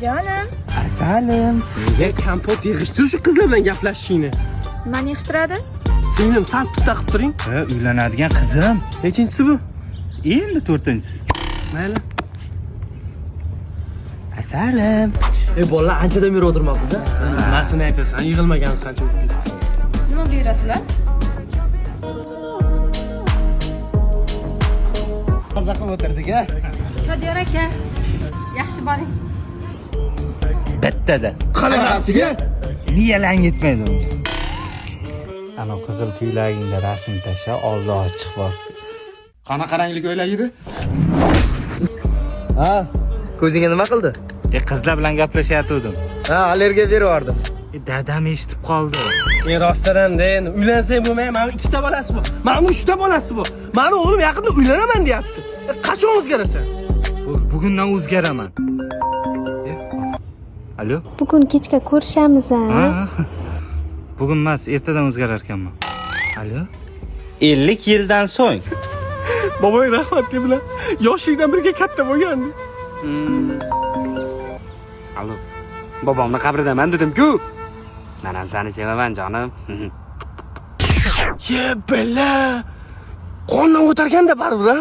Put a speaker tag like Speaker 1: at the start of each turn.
Speaker 1: Jonim,
Speaker 2: Asalim.
Speaker 3: Nega kompot yig'ishtir shu qizlar bilan gaplashishingni?
Speaker 1: nimani yig'ishtiradi?
Speaker 3: Singlim sal pista qilib turing.
Speaker 2: Ha, uylanadigan qizim.
Speaker 3: Nechinchisi bu?
Speaker 2: Endi 4-inchisi.
Speaker 3: Mayli.
Speaker 2: Asalim.
Speaker 3: Bolalar anchadan beri o'tirmoqmiz a. Nimasini aytasan? Yig'ilmaganmiz qancha bo'ldi.
Speaker 1: Nima buyurasizlar?
Speaker 2: Maza qilib o'tirdik-a.
Speaker 1: Shodiyor aka, yaxshi boring.
Speaker 2: Bittada.
Speaker 3: Qanaqasiga?
Speaker 2: Miyalang yetmaydi unga. Ana qizil kuylagingda rasm tasha, oldi ochiq bor.
Speaker 3: Qanaqa rangli ko'ylak edi?
Speaker 4: Ha, ko'zingga nima qildi?
Speaker 2: Qizlar bilan gaplashayotgandim.
Speaker 4: Ha, allergiya berib
Speaker 2: Dadam eshitib qoldi.
Speaker 3: Rostdan-da endi uylansang bo'lmay, mani 2 ta bolasi bor. Mani 3 ta bolasi bor. Mani o'g'lim yaqinda uylanaman deyapti. Qachon o'zgarasan?
Speaker 2: Bugundan o'zgaraman. Alo?
Speaker 5: Bugun kechga ko'rishamiz a.
Speaker 2: Ha? Bugun emas, ertadan o'zgarar ekanman. Alo? 50 yildan so'ng.
Speaker 3: Boboy rahmatli bilan yoshlikdan birga katta bo'lgandi.
Speaker 6: Alo. Bobomni qabridaman dedim-ku. Men ham seni sevaman jonim.
Speaker 3: Ye bella. Qondan o'targanda baribir a.